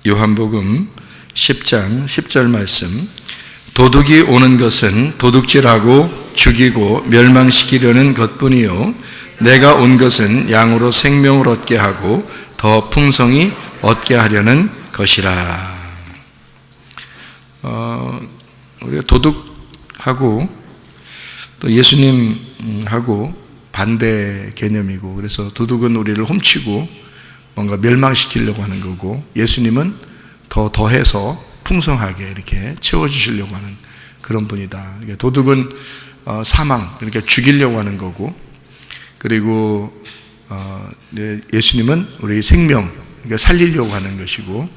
요한복음 10장 10절 말씀. 도둑이 오는 것은 도둑질하고 죽이고 멸망시키려는 것뿐이요 내가 온 것은 양으로 생명을 얻게 하고 더 풍성히 얻게 하려는 것이라. 우리가 도둑하고 또 예수님하고 반대 개념이고, 그래서 도둑은 우리를 훔치고 뭔가 멸망시키려고 하는 거고, 예수님은 더해서 풍성하게 이렇게 채워주시려고 하는 그런 분이다. 도둑은 사망, 이렇게 죽이려고 하는 거고, 그리고 예수님은 우리 생명, 그러니까 살리려고 하는 것이고,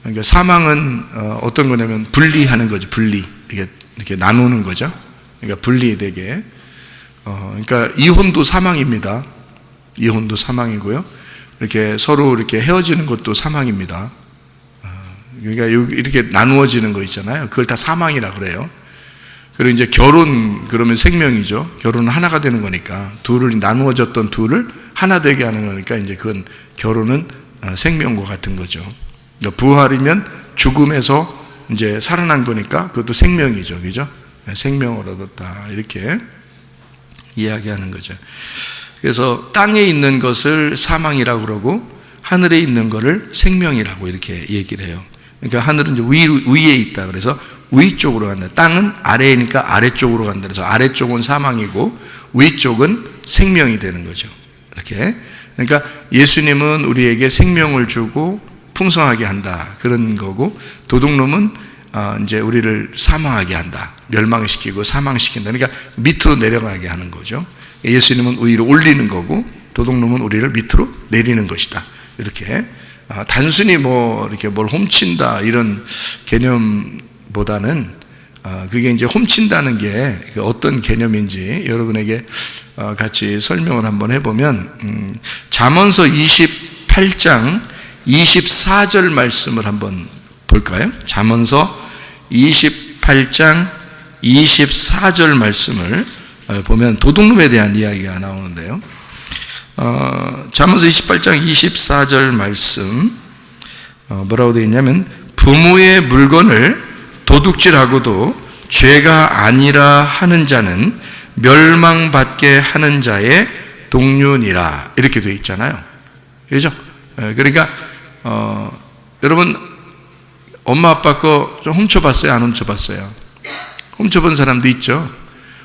그러니까 사망은 어떤 거냐면 분리하는 거죠. 분리, 이렇게 나누는 거죠. 그러니까 분리되게. 그러니까 이혼도 사망입니다. 이혼도 사망이고요. 이렇게 서로 이렇게 헤어지는 것도 사망입니다. 그러니까 이렇게 나누어지는 거 있잖아요. 그걸 다 사망이라 그래요. 그리고 이제 결혼, 그러면 생명이죠. 결혼은 하나가 되는 거니까, 둘을 나누어졌던 둘을 하나 되게 하는 거니까 이제 그건 결혼은 생명과 같은 거죠. 그러니까 부활이면 죽음에서 이제 살아난 거니까 그것도 생명이죠, 그죠? 생명을 얻었다, 이렇게 이야기하는 거죠. 그래서 땅에 있는 것을 사망이라고 그러고 하늘에 있는 것을 생명이라고 이렇게 얘기를 해요. 그러니까 하늘은 이제 위에 있다, 그래서 위쪽으로 간다. 땅은 아래니까 아래쪽으로 간다. 그래서 아래쪽은 사망이고 위쪽은 생명이 되는 거죠. 이렇게. 그러니까 예수님은 우리에게 생명을 주고 풍성하게 한다, 그런 거고, 도둑놈은 이제 우리를 사망하게 한다, 멸망시키고 사망시킨다. 그러니까 밑으로 내려가게 하는 거죠. 예수님은 위로 올리는 거고, 도둑놈은 우리를 밑으로 내리는 것이다. 이렇게 단순히 이렇게 뭘 훔친다 이런 개념보다는 그게 이제 훔친다는 게 어떤 개념인지 여러분에게 같이 설명을 한번 해보면, 잠언서 28장 24절 말씀을 한번 볼까요? 잠언서 28장 24절 말씀을 보면 도둑놈에 대한 이야기가 나오는데요. 잠언서 28장 24절 말씀 뭐라고 되어 있냐면, 부모의 물건을 도둑질하고도 죄가 아니라 하는 자는 멸망받게 하는 자의 동류니라, 이렇게 되어 있잖아요. 그렇죠? 그러니까 여러분 엄마 아빠 거 좀 훔쳐봤어요? 안 훔쳐봤어요? 훔쳐본 사람도 있죠.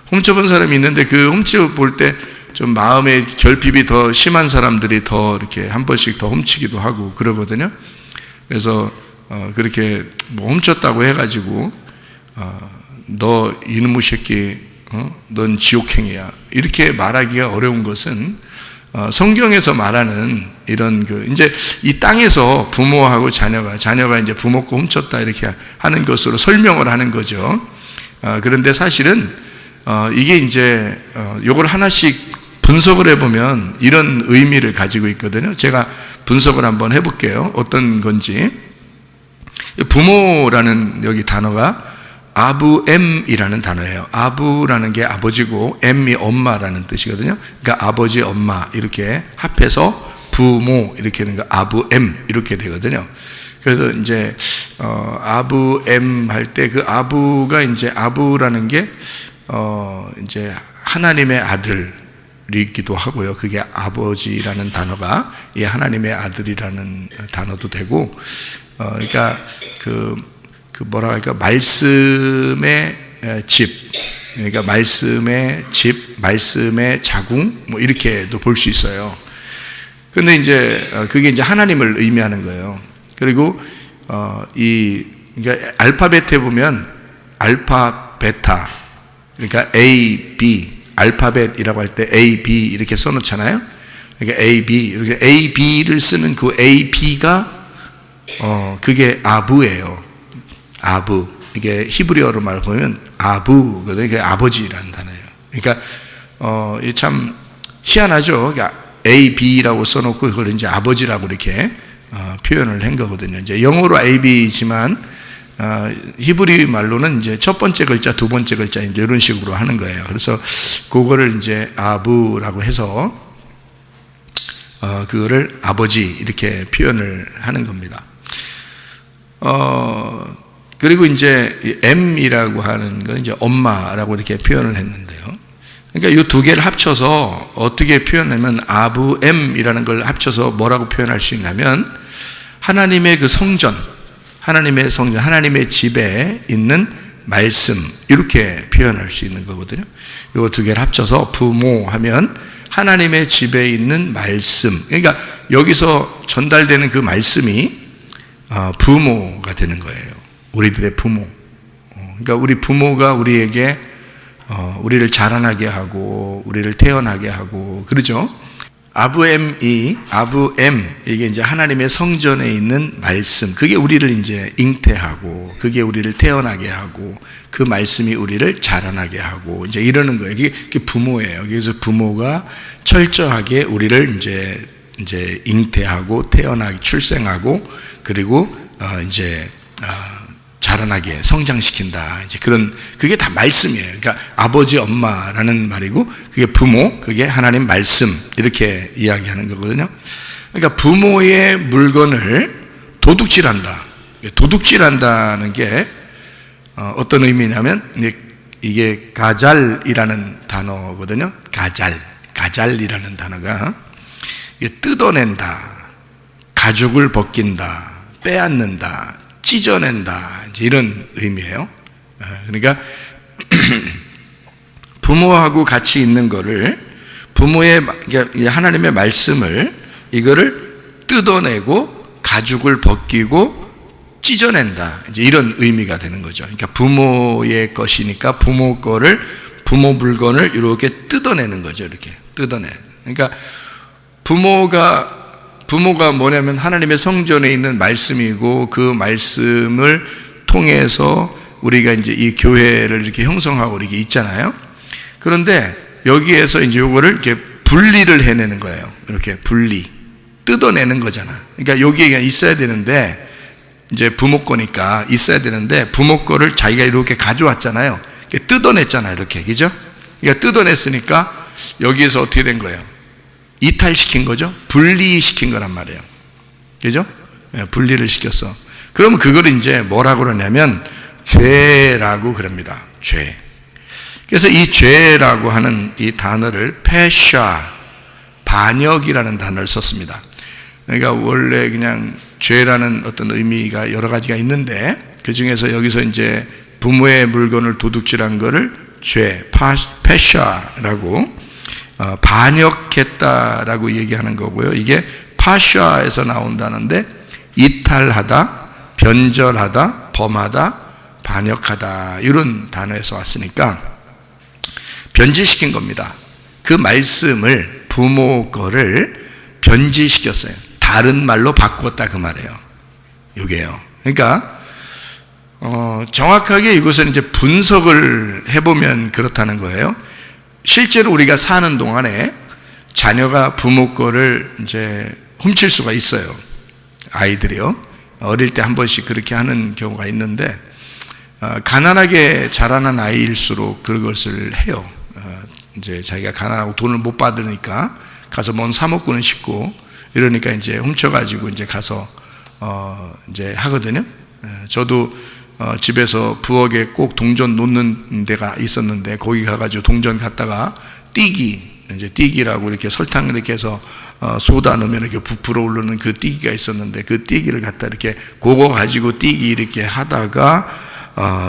훔쳐본 사람이 있는데 그 훔쳐볼 때 좀 마음의 결핍이 더 심한 사람들이 더 이렇게 한 번씩 더 훔치기도 하고 그러거든요. 그래서 그렇게 훔쳤다고 해가지고 너 이놈의 새끼, 넌 지옥행이야, 이렇게 말하기가 어려운 것은 성경에서 말하는 이런 이제 이 땅에서 부모하고 자녀가 이제 부모 거 훔쳤다 이렇게 하는 것으로 설명을 하는 거죠. 그런데 사실은 이게 이제 요걸 하나씩 분석을 해보면 이런 의미를 가지고 있거든요. 제가 분석을 한번 해볼게요. 어떤 건지. 부모라는 여기 단어가 아부엠이라는 단어예요. 아부라는 게 아버지고 엠이 엄마라는 뜻이거든요. 그러니까 아버지, 엄마 이렇게 합해서 부모 이렇게 되는 거, 아부엠 이렇게 되거든요. 그래서 이제 아부엠 할 때 그 아부가 이제 아부라는 게 이제 하나님의 아들이기도 하고요. 그게 아버지라는 단어가 하나님의 아들이라는 단어도 되고, 그러니까 뭐라 할까, 말씀의 집, 그러니까 말씀의 집, 말씀의 자궁, 이렇게도 볼 수 있어요. 근데 이제 그게 이제 하나님을 의미하는 거예요. 그리고 그러니까 알파벳에 보면 알파, 베타, 그러니까 A, B, 알파벳이라고 할 때 A, B 이렇게 써놓잖아요. 그러니까 A, B, 이렇게 A, B를 쓰는 그 A, B가 그게 아부예요. 아부. 이게 히브리어로 말하면 아부거든요. 이게 아버지라는 단어예요. 그러니까 이게 참 희한하죠. 그러니까 A, B라고 써놓고 그걸 이제 아버지라고 이렇게 표현을 한 거거든요. 이제 영어로 A, B지만 히브리 말로는 이제 첫 번째 글자, 두 번째 글자 이제 이런 식으로 하는 거예요. 그래서 그거를 이제 아부라고 해서 그거를 아버지 이렇게 표현을 하는 겁니다. 그리고 이제 M이라고 하는 건 이제 엄마라고 이렇게 표현을 했는데요. 그러니까 이 두 개를 합쳐서 어떻게 표현하면 아부엠이라는 걸 합쳐서 뭐라고 표현할 수 있냐면 하나님의 그 성전, 하나님의 집에 있는 말씀, 이렇게 표현할 수 있는 거거든요. 이 두 개를 합쳐서 부모하면 하나님의 집에 있는 말씀. 그러니까 여기서 전달되는 그 말씀이 부모가 되는 거예요. 우리들의 부모. 그러니까 우리 부모가 우리에게 우리를 자라나게 하고 우리를 태어나게 하고 그러죠. 아부엠, 이게 이제 하나님의 성전에 있는 말씀, 그게 우리를 이제 잉태하고 그게 우리를 태어나게 하고 그 말씀이 우리를 자라나게 하고 이제 이러는 거예요. 이게 부모예요. 그래서 부모가 철저하게 우리를 이제 잉태하고 태어나게 출생하고 그리고 이제 자라나게 성장시킨다. 이제 그게 다 말씀이에요. 그러니까 아버지, 엄마라는 말이고, 그게 부모, 그게 하나님 말씀, 이렇게 이야기하는 거거든요. 그러니까 부모의 물건을 도둑질한다. 도둑질한다는 게 어떤 의미냐면, 이게 가잘이라는 단어거든요. 가잘이라는 단어가 이게 뜯어낸다, 가죽을 벗긴다, 빼앗는다, 찢어낸다, 이제 이런 의미예요. 그러니까 부모하고 같이 있는 거를, 부모의 하나님의 말씀을 이거를 뜯어내고 가죽을 벗기고 찢어낸다, 이제 이런 의미가 되는 거죠. 그러니까 부모의 것이니까 부모 물건을 이렇게 뜯어내는 거죠. 이렇게 뜯어내. 그러니까 부모가 뭐냐면 하나님의 성전에 있는 말씀이고 그 말씀을 통해서 우리가 이제 이 교회를 이렇게 형성하고 이렇게 있잖아요. 그런데 여기에서 이제 요거를 이렇게 분리를 해내는 거예요. 이렇게 뜯어내는 거잖아. 그러니까 여기에 있어야 되는데, 이제 부모 거니까 있어야 되는데 부모 거를 자기가 이렇게 가져왔잖아요. 이렇게 뜯어냈잖아요. 이렇게. 그죠? 그러니까 뜯어냈으니까 여기에서 어떻게 된 거예요? 이탈시킨 거죠. 분리시킨 거란 말이에요. 그죠? 분리를 시켰어. 그러면 그걸 이제 뭐라고 그러냐면 죄라고 그럽니다. 죄. 그래서 이 죄라고 하는 이 단어를 페샤, 반역이라는 단어를 썼습니다. 그러니까 원래 그냥 죄라는 어떤 의미가 여러 가지가 있는데 그 중에서 여기서 이제 부모의 물건을 도둑질한 거를 죄, 페샤라고 반역했다라고 얘기하는 거고요. 이게 파샤에서 나온다는데 이탈하다, 변절하다, 범하다, 반역하다, 이런 단어에서 왔으니까 변질시킨 겁니다. 그 말씀을, 부모 거를 변질시켰어요. 다른 말로 바꾸었다, 그 말이에요. 이게요. 그러니까 정확하게 이것은 이제 분석을 해보면 그렇다는 거예요. 실제로 우리가 사는 동안에 자녀가 부모 거를 이제 훔칠 수가 있어요. 아이들이요. 어릴 때 한 번씩 그렇게 하는 경우가 있는데, 가난하게 자라는 아이일수록 그것을 해요. 이제 자기가 가난하고 돈을 못 받으니까 가서 뭔 사 먹고는 싶고 이러니까 이제 훔쳐가지고 이제 가서 이제 하거든요. 저도 집에서 부엌에 꼭 동전 놓는 데가 있었는데 거기 가가지고 동전 갖다가 띠기라고 이렇게 설탕 이렇게 해서 소다 넣으면 이렇게 부풀어 오르는 그 띠기가 있었는데 그 띠기를 갖다 이렇게 그거 가지고 띠기 이렇게 하다가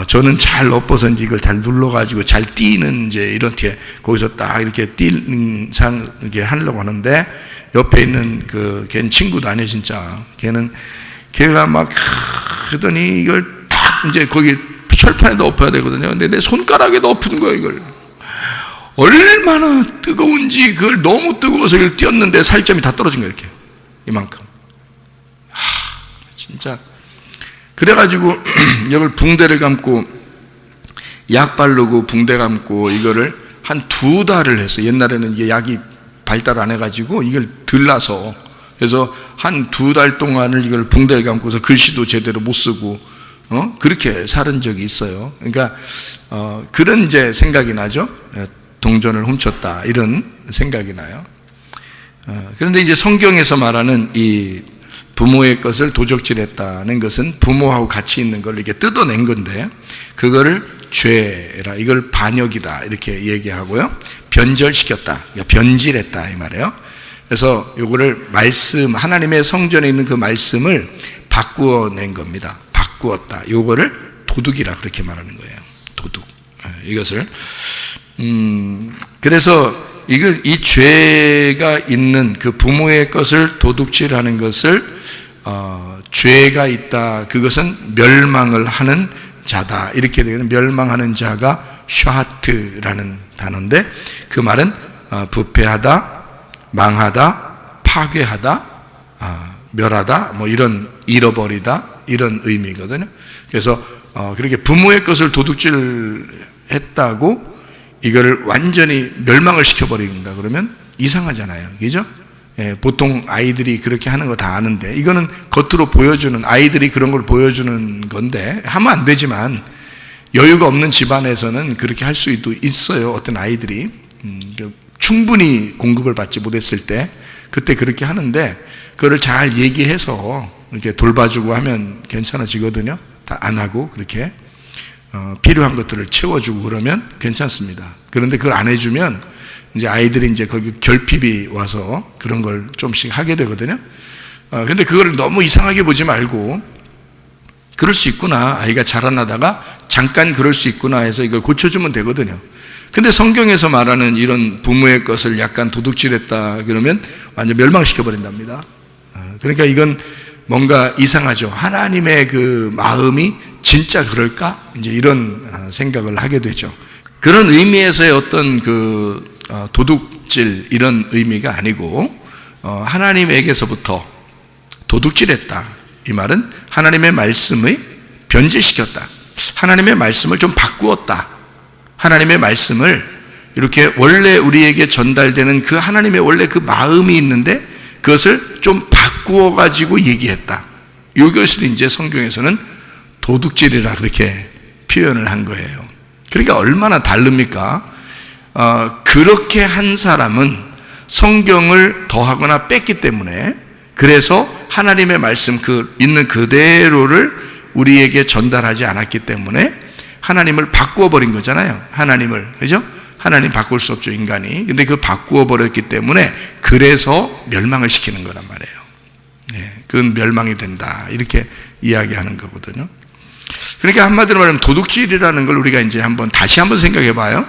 저는 잘 엎어서 이제 이걸 잘 눌러가지고 잘 띄는 이제 이렇게 거기서 딱 이렇게 띄는 이렇게 하려고 하는데 옆에 있는 걔는 친구도 아니에요, 진짜. 걔가 막 하더니 이걸 딱 이제 거기 철판에다 엎어야 되거든요. 근데 내 손가락에다 엎은 거예요, 이걸. 얼마나 뜨거운지 그걸 너무 뜨거워서 이걸 띄었는데 살점이 다 떨어진 거예요, 이렇게. 이만큼. 진짜. 그래가지고 이걸 붕대를 감고 약 바르고 붕대 감고 이거를 한 2달을 했어요. 옛날에는 이게 약이 발달 안 해가지고 이걸 들라서, 그래서 한 2달 동안을 이걸 붕대를 감고서 글씨도 제대로 못 쓰고 그렇게 살은 적이 있어요. 그러니까 그런 이제 생각이 나죠. 동전을 훔쳤다, 이런 생각이 나요. 그런데 이제 성경에서 말하는 이 부모의 것을 도적질했다는 것은 부모하고 같이 있는 걸 이렇게 뜯어낸 건데, 그거를 죄라, 이걸 반역이다 이렇게 얘기하고요. 변절시켰다, 변질했다 이 말이에요. 그래서 요거를 말씀, 하나님의 성전에 있는 그 말씀을 바꾸어낸 겁니다. 바꾸었다. 요거를 도둑이라 그렇게 말하는 거예요. 도둑. 이것을 그래서 이 죄가 있는 그 부모의 것을 도둑질하는 것을 죄가 있다, 그것은 멸망을 하는 자다 이렇게 되는, 멸망하는 자가 샤하트라는 단어인데, 그 말은 부패하다, 망하다, 파괴하다, 멸하다, 뭐 이런, 잃어버리다 이런 의미거든요. 그래서 그렇게 부모의 것을 도둑질했다고 이거를 완전히 멸망을 시켜버린다 그러면 이상하잖아요, 그죠? 예, 보통 아이들이 그렇게 하는 거 다 아는데, 이거는 겉으로 보여주는, 아이들이 그런 걸 보여주는 건데 하면 안 되지만, 여유가 없는 집안에서는 그렇게 할 수도 있어요. 어떤 아이들이 충분히 공급을 받지 못했을 때 그때 그렇게 하는데, 그거를 잘 얘기해서 이렇게 돌봐주고 하면 괜찮아지거든요. 다 안 하고 그렇게 필요한 것들을 채워주고 그러면 괜찮습니다. 그런데 그걸 안 해주면 이제 아이들이 이제 거기 결핍이 와서 그런 걸 좀씩 하게 되거든요. 근데 그걸 너무 이상하게 보지 말고, 그럴 수 있구나, 아이가 자라나다가 잠깐 그럴 수 있구나 해서 이걸 고쳐주면 되거든요. 근데 성경에서 말하는 이런 부모의 것을 약간 도둑질했다 그러면 완전 멸망시켜 버린답니다. 그러니까 이건 뭔가 이상하죠. 하나님의 그 마음이 진짜 그럴까? 이제 이런 생각을 하게 되죠. 그런 의미에서의 어떤 그 도둑질 이런 의미가 아니고, 하나님에게서부터 도둑질했다 이 말은 하나님의 말씀을 변질시켰다, 하나님의 말씀을 좀 바꾸었다, 하나님의 말씀을 이렇게 원래 우리에게 전달되는 그 하나님의 원래 그 마음이 있는데 그것을 좀 바꾸어 가지고 얘기했다. 이것을 이제 성경에서는 도둑질이라 그렇게 표현을 한 거예요. 그러니까 얼마나 다릅니까? 그렇게 한 사람은 성경을 더하거나 뺐기 때문에, 그래서 하나님의 말씀 그 있는 그대로를 우리에게 전달하지 않았기 때문에 하나님을 바꾸어 버린 거잖아요. 하나님을, 그죠? 하나님 바꿀 수 없죠, 인간이. 근데 그 바꾸어 버렸기 때문에 그래서 멸망을 시키는 거란 말이에요. 네, 그건 멸망이 된다 이렇게 이야기하는 거거든요. 그러니까 한마디로 말하면 도둑질이라는 걸 우리가 이제 다시 한번 생각해 봐요.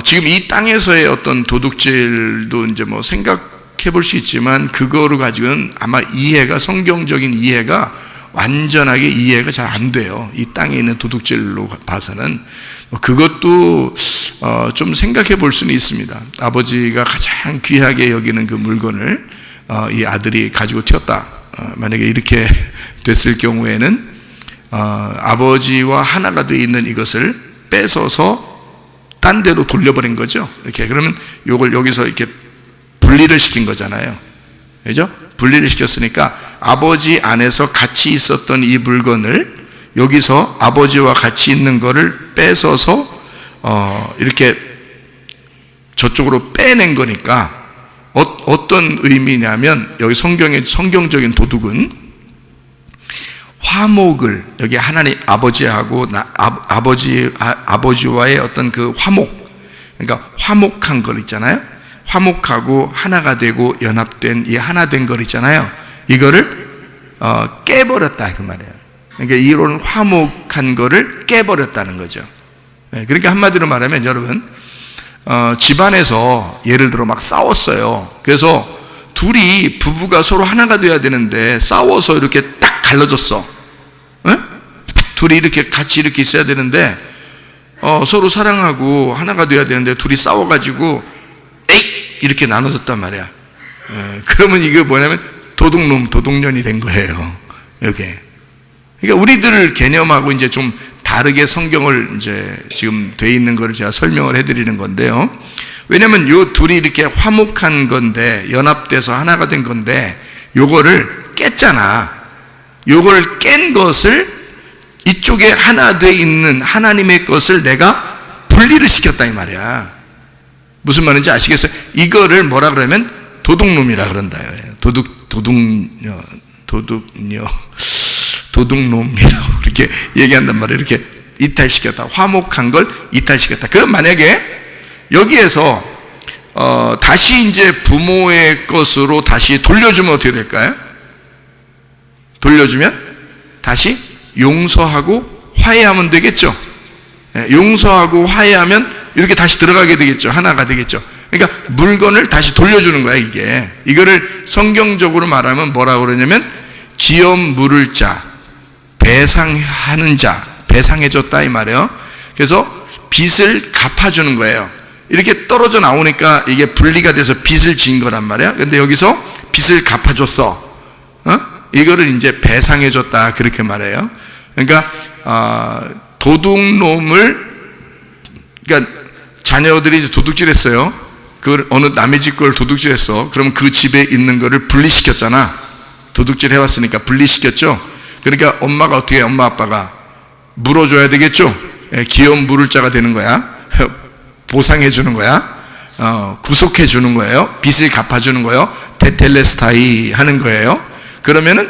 지금 이 땅에서의 어떤 도둑질도 이제 뭐 생각해 볼 수 있지만, 그거로 가지고는 아마 이해가, 성경적인 이해가 완전하게 이해가 잘 안 돼요. 이 땅에 있는 도둑질로 봐서는. 그것도 좀 생각해 볼 수는 있습니다. 아버지가 가장 귀하게 여기는 그 물건을 이 아들이 가지고 튀었다. 만약에 이렇게 됐을 경우에는 아버지와 하나가 되어 있는 이것을 뺏어서 딴 데로 돌려버린 거죠. 이렇게. 그러면 요걸 여기서 이렇게 분리를 시킨 거잖아요. 그죠? 분리를 시켰으니까 아버지 안에서 같이 있었던 이 물건을 여기서 아버지와 같이 있는 거를 뺏어서 이렇게 저쪽으로 빼낸 거니까, 어떤 의미냐면, 여기 성경적인 도둑은 화목을, 여기 하나님 아버지하고 아버지와의 어떤 그 화목, 그러니까 화목한 걸 있잖아요. 화목하고 하나가 되고 연합된 이 하나 된 걸 있잖아요. 이거를 깨버렸다 그 말이에요. 그러니까 이런 화목한 거를 깨버렸다는 거죠. 그러니까 한마디로 말하면, 여러분 집안에서 예를 들어 막 싸웠어요. 그래서 둘이 부부가 서로 하나가 돼야 되는데 싸워서 이렇게 딱 갈라졌어. 둘이 이렇게 같이 이렇게 있어야 되는데 서로 사랑하고 하나가 돼야 되는데 둘이 싸워가지고 에이 이렇게 나눠졌단 말이야. 그러면 이게 뭐냐면 도둑놈, 도둑년이 된 거예요. 이렇게. 그러니까 우리들 개념하고 이제 좀 다르게 성경을 이제 지금 돼 있는 거를 제가 설명을 해드리는 건데요. 왜냐면 요 둘이 이렇게 화목한 건데, 연합돼서 하나가 된 건데, 요거를 깼잖아. 요거를 깬 것을 이쪽에 하나 돼 있는 하나님의 것을 내가 분리를 시켰다 이 말이야. 무슨 말인지 아시겠어요? 이거를 뭐라 그러면 도둑놈이라 그런다. 도둑놈이라고 이렇게 얘기한단 말이에요. 이렇게 이탈시켰다. 화목한 걸 이탈시켰다. 그럼 만약에 여기에서 다시 이제 부모의 것으로 다시 돌려주면 어떻게 될까요? 돌려주면 다시 용서하고 화해하면 되겠죠. 용서하고 화해하면 이렇게 다시 들어가게 되겠죠. 하나가 되겠죠. 그러니까 물건을 다시 돌려주는 거야, 이게. 이거를 성경적으로 말하면 뭐라고 그러냐면 기업 물을 자, 배상하는 자, 배상해줬다 이 말이에요. 그래서 빚을 갚아주는 거예요. 이렇게 떨어져 나오니까 이게 분리가 돼서 빚을 진 거란 말이야. 근데 여기서 빚을 갚아줬어. 이거를 이제 배상해줬다 그렇게 말해요. 그러니까 도둑놈을, 그러니까 자녀들이 도둑질했어요. 그 어느 남의 집 걸 도둑질했어. 그럼 그 집에 있는 거를 분리시켰잖아. 도둑질 해왔으니까 분리시켰죠. 그러니까 엄마가 어떻게 해? 엄마 아빠가 물어줘야 되겠죠. 기업 물을 자가 되는 거야. 보상해 주는 거야. 구속해 주는 거예요. 빚을 갚아주는 거예요. 테텔레스타이 하는 거예요. 그러면은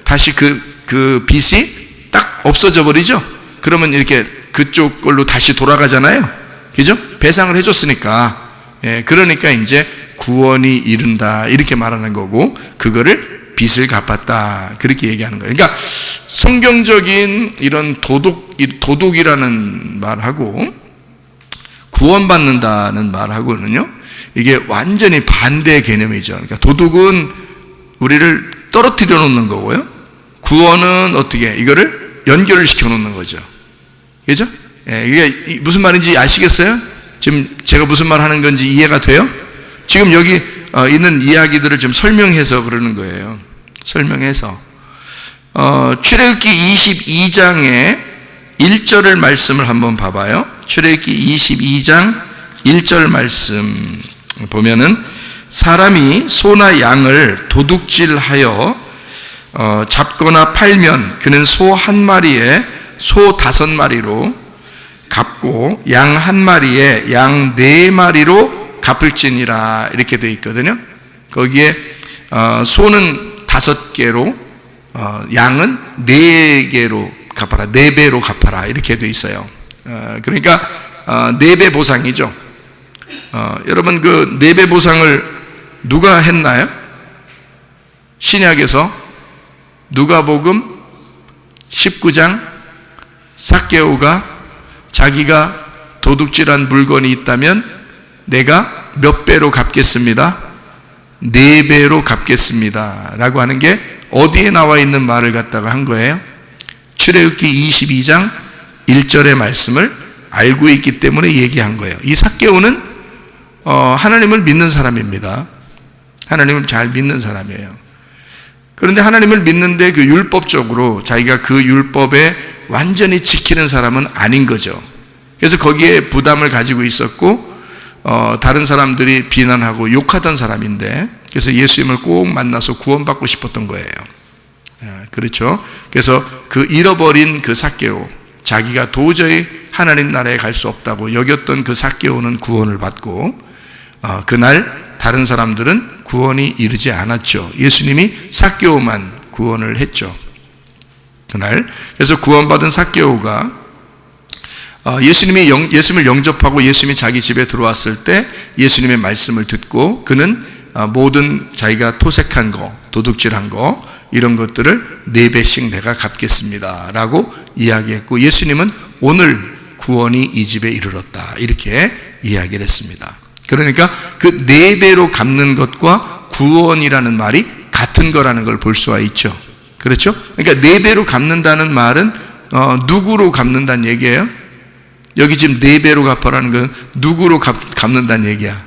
다시 그 빚이 딱 없어져 버리죠. 그러면 이렇게 그쪽 걸로 다시 돌아가잖아요. 그죠? 배상을 해줬으니까. 그러니까 이제 구원이 이른다 이렇게 말하는 거고, 그거를 빚을 갚았다 그렇게 얘기하는 거예요. 그러니까 성경적인 이런 도둑이라는 말하고 구원받는다는 말하고는요, 이게 완전히 반대 개념이죠. 그러니까 도둑은 우리를 떨어뜨려 놓는 거고요, 구원은 어떻게 이거를 연결을 시켜 놓는 거죠. 그죠? 이게 무슨 말인지 아시겠어요? 지금 제가 무슨 말 하는 건지 이해가 돼요? 지금 여기 있는 이야기들을 좀 설명해서 그러는 거예요. 설명해서. 출애굽기 22장의 1절을 말씀을 한번 봐봐요. 출애굽기 22장 1절 말씀 보면은, 사람이 소나 양을 도둑질하여 잡거나 팔면 그는 소 한 마리에 소 5마리로 갚고 양 한 마리에 양 4마리로 갚을지니라 이렇게 되어 있거든요. 거기에 소는 5개로 양은 4개로 갚아라, 4배로 갚아라 이렇게 되어 있어요. 그러니까 4배 보상이죠. 여러분 그 4배 보상을 누가 했나요? 신약에서 누가복음 19장 삭개오가 자기가 도둑질한 물건이 있다면 내가 몇 배로 갚겠습니다? 4배로 갚겠습니다 라고 하는 게 어디에 나와 있는 말을 갖다가 한 거예요? 출애굽기 22장 1절의 말씀을 알고 있기 때문에 얘기한 거예요. 이 삭개오는 하나님을 믿는 사람입니다. 하나님을 잘 믿는 사람이에요. 그런데 하나님을 믿는데 그 율법적으로 자기가 그 율법에 완전히 지키는 사람은 아닌 거죠. 그래서 거기에 부담을 가지고 있었고 다른 사람들이 비난하고 욕하던 사람인데, 그래서 예수님을 꼭 만나서 구원받고 싶었던 거예요. 그렇죠. 그래서 그 잃어버린 그 삭개오, 자기가 도저히 하나님 나라에 갈 수 없다고 여겼던 그 삭개오는 구원을 받고, 그날 다른 사람들은 구원이 이르지 않았죠. 예수님이 삭개오만 구원을 했죠, 그날. 그래서 구원받은 삭개오가 예수님을 영접하고 예수님이 자기 집에 들어왔을 때 예수님의 말씀을 듣고, 그는 모든 자기가 토색한 거, 도둑질한 거, 이런 것들을 4배씩 내가 갚겠습니다 라고 이야기했고, 예수님은 오늘 구원이 이 집에 이르렀다 이렇게 이야기를 했습니다. 그러니까 그 4배로 갚는 것과 구원이라는 말이 같은 거라는 걸 볼 수가 있죠. 그렇죠? 그러니까 4배로 갚는다는 말은 누구로 갚는다는 얘기예요? 여기 지금 4배로 갚아라는 건 누구로 갚는다는 얘기야?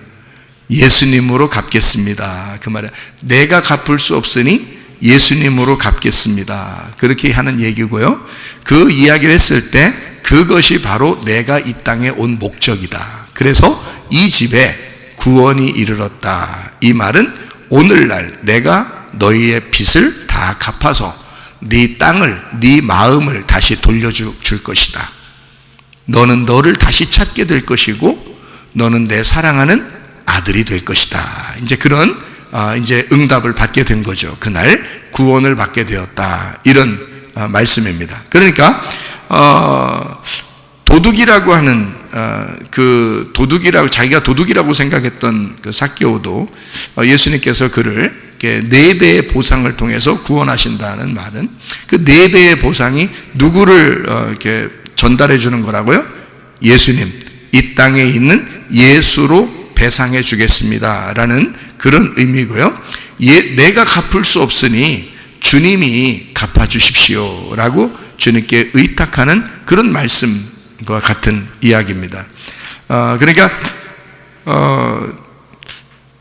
예수님으로 갚겠습니다 그 말이야. 내가 갚을 수 없으니 예수님으로 갚겠습니다 그렇게 하는 얘기고요. 그 이야기를 했을 때 그것이 바로 내가 이 땅에 온 목적이다. 그래서 이 집에 구원이 이르렀다. 이 말은 오늘날 내가 너희의 빚을 다 갚아서 네 땅을, 네 마음을 다시 돌려줄 것이다. 너는 너를 다시 찾게 될 것이고 너는 내 사랑하는 아들이 될 것이다. 이제 그런 이제 응답을 받게 된 거죠. 그날 구원을 받게 되었다. 이런 말씀입니다. 그러니까 도둑이라고 하는 그 도둑이라고 자기가 도둑이라고 생각했던 그 삭개오도 예수님께서 그를 4배의 보상을 통해서 구원하신다는 말은 그 4배의 보상이 누구를 이렇게 전달해 주는 거라고요? 예수님, 이 땅에 있는 예수로 배상해 주겠습니다라는 그런 의미고요. 내가 갚을 수 없으니 주님이 갚아 주십시오라고 주님께 의탁하는 그런 말씀과 같은 이야기입니다. 그러니까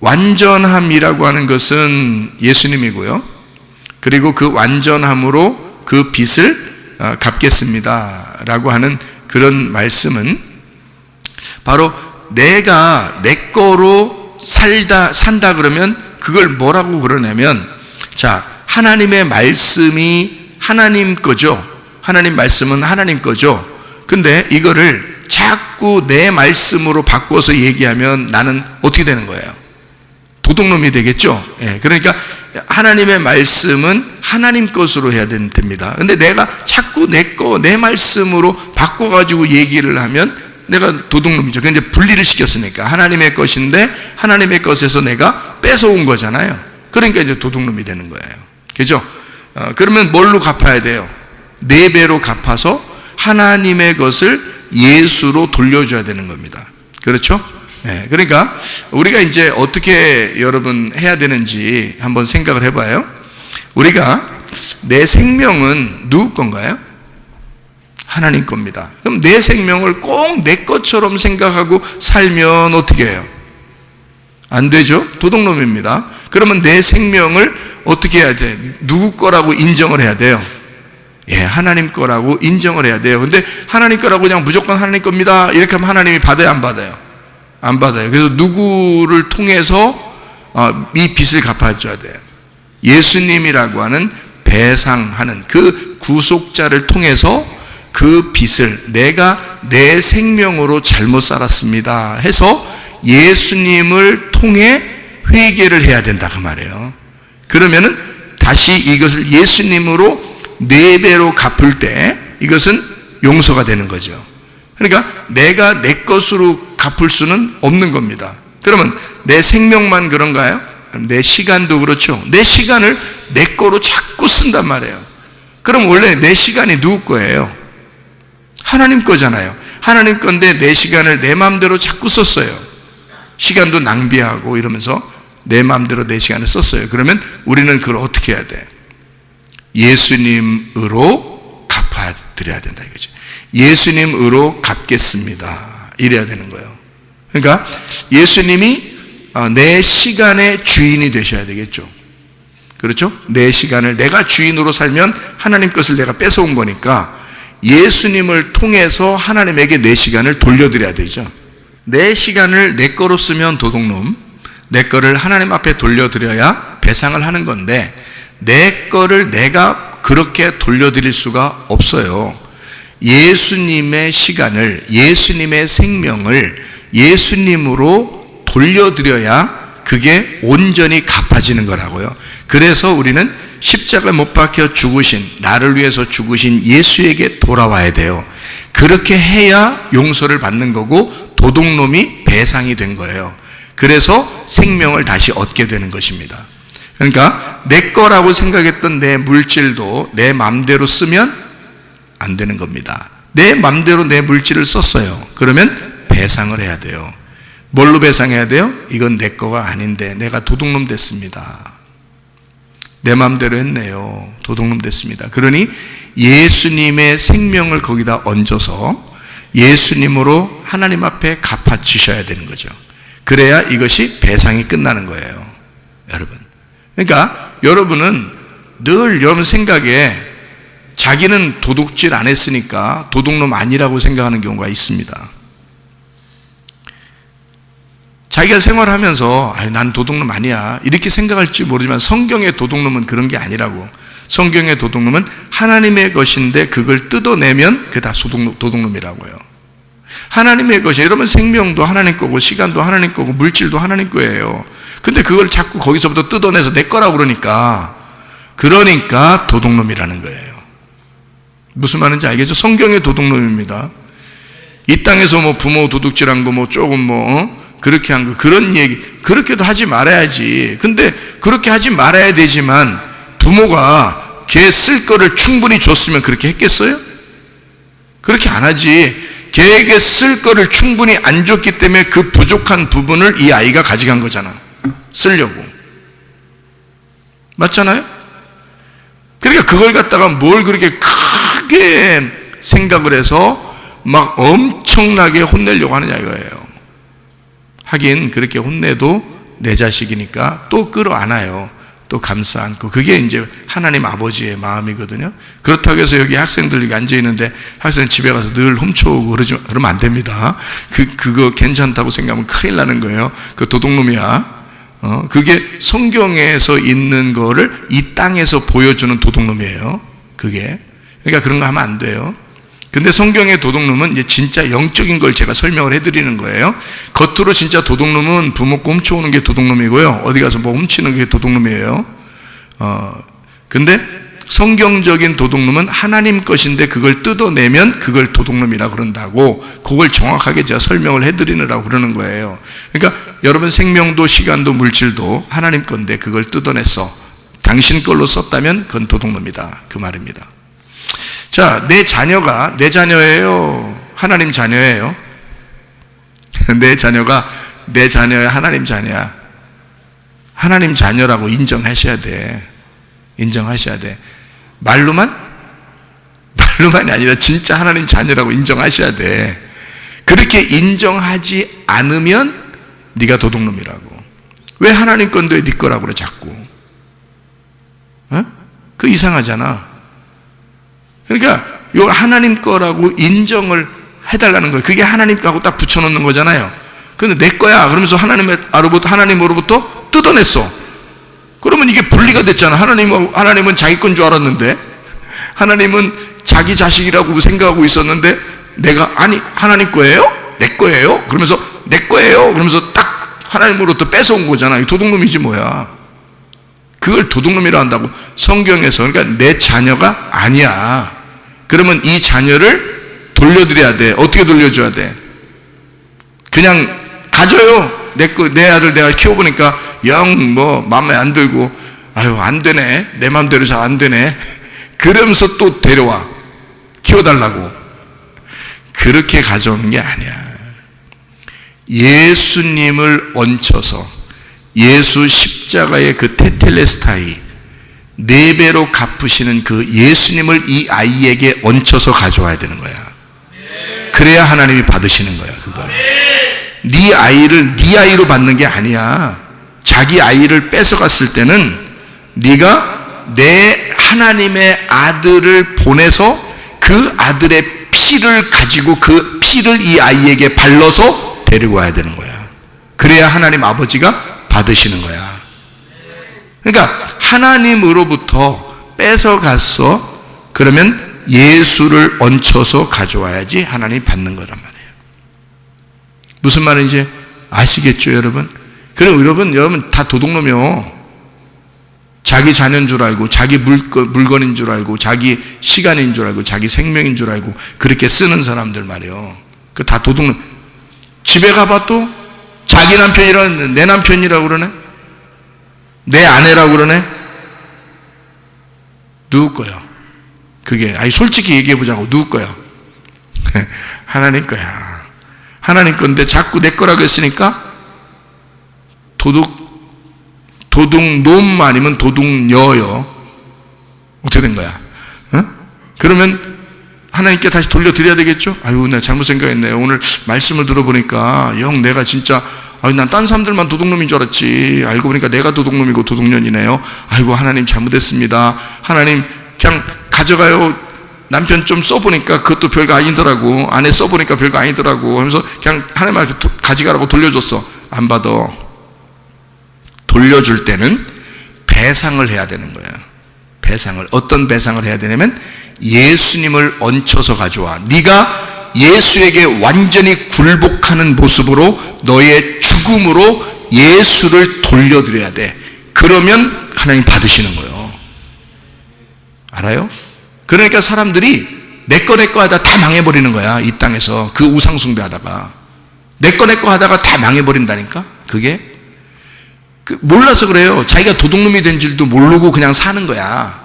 완전함이라고 하는 것은 예수님이고요. 그리고 그 완전함으로 그 빚을 갚겠습니다 라고 하는 그런 말씀은 바로 내가 내 거로 산다 그러면 그걸 뭐라고 그러냐면, 자, 하나님의 말씀이 하나님 거죠. 하나님 말씀은 하나님 거죠. 근데 이거를 자꾸 내 말씀으로 바꿔서 얘기하면 나는 어떻게 되는 거예요? 도둑놈이 되겠죠. 예, 그러니까 하나님의 말씀은 하나님 것으로 해야 됩니다. 근데 내가 자꾸 내 말씀으로 바꿔가지고 얘기를 하면 내가 도둑놈이죠. 근데 분리를 시켰으니까 하나님의 것인데 하나님의 것에서 내가 뺏어온 거잖아요. 그러니까 이제 도둑놈이 되는 거예요. 그죠? 그러면 뭘로 갚아야 돼요? 4배로 갚아서 하나님의 것을 예수로 돌려줘야 되는 겁니다. 그렇죠? 네, 그러니까 우리가 이제 어떻게 여러분 해야 되는지 한번 생각을 해봐요. 우리가 내 생명은 누구 건가요? 하나님 겁니다. 그럼 내 생명을 꼭 내 것처럼 생각하고 살면 어떻게 해요? 안 되죠? 도둑놈입니다. 그러면 내 생명을 어떻게 해야 돼? 누구 거라고 인정을 해야 돼요? 예, 하나님 거라고 인정을 해야 돼요. 근데 하나님 거라고 그냥 무조건 하나님 겁니다 이렇게 하면 하나님이 받아요, 안 받아요? 안 받아요. 그래서 누구를 통해서 이 빚을 갚아줘야 돼요? 예수님이라고 하는 배상하는 그 구속자를 통해서 그 빚을 내가 내 생명으로 잘못 살았습니다 해서 예수님을 통해 회개를 해야 된다 그 말이에요. 그러면은 다시 이것을 예수님으로 4배로 갚을 때 이것은 용서가 되는 거죠. 그러니까 내가 내 것으로 갚을 수는 없는 겁니다. 그러면 내 생명만 그런가요? 내 시간도 그렇죠. 내 시간을 내 거로 자꾸 쓴단 말이에요. 그럼 원래 내 시간이 누구 거예요? 하나님 거잖아요. 하나님 건데 내 시간을 내 마음대로 자꾸 썼어요. 시간도 낭비하고 이러면서 내 마음대로 내 시간을 썼어요. 그러면 우리는 그걸 어떻게 해야 돼? 예수님으로 갚아드려야 된다 이거죠. 예수님으로 갚겠습니다 이래야 되는 거예요. 그러니까 예수님이 내 시간의 주인이 되셔야 되겠죠. 그렇죠? 내 시간을 내가 주인으로 살면 하나님 것을 내가 뺏어온 거니까 예수님을 통해서 하나님에게 내 시간을 돌려드려야 되죠. 내 시간을 내 거로 쓰면 도둑놈, 내 거를 하나님 앞에 돌려드려야 배상을 하는 건데 내 거를 내가 그렇게 돌려드릴 수가 없어요. 예수님의 시간을, 예수님의 생명을 예수님으로 돌려드려야 그게 온전히 갚아지는 거라고요. 그래서 우리는 십자가에 못 박혀 죽으신, 나를 위해서 죽으신 예수에게 돌아와야 돼요. 그렇게 해야 용서를 받는 거고 도둑놈이 배상이 된 거예요. 그래서 생명을 다시 얻게 되는 것입니다. 그러니까 내 거라고 생각했던 내 물질도 내 맘대로 쓰면 안 되는 겁니다. 내 맘대로 내 물질을 썼어요. 그러면 배상을 해야 돼요. 뭘로 배상해야 돼요? 이건 내 거가 아닌데 내가 도둑놈 됐습니다. 내 맘대로 했네요. 도둑놈 됐습니다. 그러니 예수님의 생명을 거기다 얹어서 예수님으로 하나님 앞에 갚아주셔야 되는 거죠. 그래야 이것이 배상이 끝나는 거예요. 여러분. 그러니까 여러분은 늘 여러분 생각에 자기는 도둑질 안 했으니까 도둑놈 아니라고 생각하는 경우가 있습니다. 자기가 생활하면서 난 도둑놈 아니야 이렇게 생각할지 모르지만 성경의 도둑놈은 그런 게 아니라고. 성경의 도둑놈은 하나님의 것인데 그걸 뜯어내면 그게 다 도둑놈이라고요. 하나님의 것이, 여러분 생명도 하나님 거고 시간도 하나님 거고 물질도 하나님 거예요. 근데 그걸 자꾸 거기서부터 뜯어내서 내 거라고 그러니까 도둑놈이라는 거예요. 무슨 말인지 알겠죠? 성경의 도둑놈입니다. 이 땅에서 뭐 부모 도둑질한 거 뭐 조금 그렇게 한 거, 그런 얘기, 그렇게도 하지 말아야지. 근데 그렇게 하지 말아야 되지만 부모가 걔 쓸 거를 충분히 줬으면 그렇게 했겠어요? 그렇게 안 하지. 걔에게 쓸 거를 충분히 안 줬기 때문에 그 부족한 부분을 이 아이가 가져간 거잖아. 쓰려고. 맞잖아요? 그러니까 그걸 갖다가 뭘 그렇게 크게 생각을 해서 막 엄청나게 혼내려고 하느냐 이거예요. 하긴 그렇게 혼내도 내 자식이니까 또 끌어안아요. 또 감싸 안고. 그게 이제 하나님 아버지의 마음이거든요. 그렇다고 해서 여기 학생들 여기 앉아있는데 학생 집에 가서 늘 훔쳐오고 그러면 안 됩니다. 그거 괜찮다고 생각하면 큰일 나는 거예요. 그 도둑놈이야. 그게 성경에서 있는 거를 이 땅에서 보여주는 도둑놈이에요. 그게. 그러니까 그런 거 하면 안 돼요. 근데 성경의 도둑놈은 이제 진짜 영적인 걸 제가 설명을 해드리는 거예요. 겉으로 진짜 도둑놈은 부모 거 훔쳐오는 게 도둑놈이고요. 어디 가서 뭐 훔치는 게 도둑놈이에요. 근데 성경적인 도둑놈은 하나님 것인데 그걸 뜯어내면 그걸 도둑놈이라 그런다고, 그걸 정확하게 제가 설명을 해드리느라고 그러는 거예요. 그러니까 여러분 생명도 시간도 물질도 하나님 건데 그걸 뜯어냈어. 당신 걸로 썼다면 그건 도둑놈이다. 그 말입니다. 자, 내 자녀예요? 하나님 자녀예요? 내 자녀가 내 자녀야? 하나님 자녀야? 하나님 자녀라고 인정하셔야 돼. 인정하셔야 돼. 말로만이 아니라 진짜 하나님 자녀라고 인정하셔야 돼. 그렇게 인정하지 않으면 네가 도둑놈이라고. 왜 하나님 건데 네 거라고 그래 자꾸? 그 이상하잖아. 그러니까 요 하나님 거라고 인정을 해달라는 거예요. 그게 하나님 거하고 딱 붙여놓는 거잖아요. 근데 내 거야 그러면서 하나님으로부터 뜯어냈어. 그러면 이게 분리가 됐잖아. 하나님은 자기 건 줄 알았는데, 하나님은 자기 자식이라고 생각하고 있었는데, 내가 아니 하나님 거예요? 내 거예요? 그러면서 내 거예요? 그러면서 딱 하나님으로부터 뺏어온 거잖아. 이 도둑놈이지 뭐야. 그걸 도둑놈이라 한다고 성경에서. 그러니까 내 자녀가 아니야. 그러면 이 자녀를 돌려드려야 돼. 어떻게 돌려줘야 돼? 그냥 가져요. 내 아들 내가 키워보니까 영 마음에 안 들고, 아유 안 되네, 내 마음대로 잘 안 되네, 그러면서 또 데려와 키워달라고. 그렇게 가져오는 게 아니야. 예수님을 얹혀서 예수 십자가의 그 테텔레스타이 4배로 갚으시는 그 예수님을 이 아이에게 얹혀서 가져와야 되는 거야. 그래야 하나님이 받으시는 거야. 그걸 네 아이를 네 아이로 받는 게 아니야. 자기 아이를 뺏어갔을 때는 네가 내 하나님의 아들을 보내서 그 아들의 피를 가지고 그 피를 이 아이에게 발라서 데리고 와야 되는 거야. 그래야 하나님 아버지가 받으시는 거야. 그러니까 하나님으로부터 뺏어갔어. 그러면 예수를 얹혀서 가져와야지 하나님이 받는 거란 말이에요. 무슨 말인지 아시겠죠, 여러분? 그럼 여러분 다 도둑놈이요. 자기 자녀인 줄 알고, 자기 물건인 줄 알고, 자기 시간인 줄 알고, 자기 생명인 줄 알고 그렇게 쓰는 사람들 말이에요. 그 다 도둑놈. 집에 가봐도 자기 남편이라 내 남편이라고 그러네, 내 아내라고 그러네. 누구 거야? 그게 솔직히 얘기해보자고. 누구 거야? 하나님 거야. 하나님 건데 자꾸 내 거라고 했으니까 도둑놈 아니면 도둑녀요. 어떻게 된 거야? 그러면 하나님께 다시 돌려드려야 되겠죠? 아유, 내가 잘못 생각했네. 오늘 말씀을 들어보니까 내가 진짜, 난 딴 사람들만 도둑놈인 줄 알았지. 알고 보니까 내가 도둑놈이고 도둑년이네요. 아이고, 하나님 잘못했습니다. 하나님 그냥 가져가요. 남편 좀 써보니까 그것도 별거 아니더라고. 아내 써보니까 별거 아니더라고 하면서 그냥 하나님한테 가져가라고 돌려줬어. 안 받아. 돌려줄 때는 배상을 해야 되는 거야. 배상을. 어떤 배상을 해야 되냐면 예수님을 얹혀서 가져와. 네가 예수에게 완전히 굴복하는 모습으로 너의 죽음으로 예수를 돌려드려야 돼. 그러면 하나님 받으시는 거예요. 알아요? 그러니까 사람들이 내꺼 하다 다 망해버리는 거야. 이 땅에서 그 우상숭배 하다가 내꺼 하다가 다 망해버린다니까. 그게 몰라서 그래요. 자기가 도둑놈이 된 줄도 모르고 그냥 사는 거야.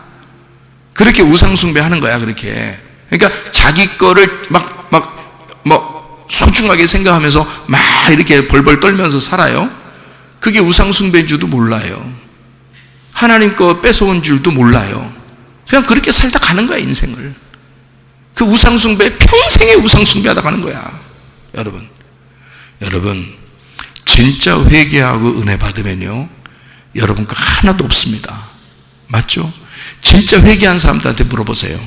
그렇게 우상숭배 하는 거야. 그렇게. 그러니까 자기 거를 소중하게 생각하면서 막 이렇게 벌벌 떨면서 살아요. 그게 우상숭배인 줄도 몰라요. 하나님 거 뺏어온 줄도 몰라요. 그냥 그렇게 살다 가는 거야, 인생을. 그 우상숭배, 평생에 우상숭배하다 가는 거야. 여러분, 진짜 회개하고 은혜 받으면요, 여러분 거 하나도 없습니다. 맞죠? 진짜 회개한 사람들한테 물어보세요.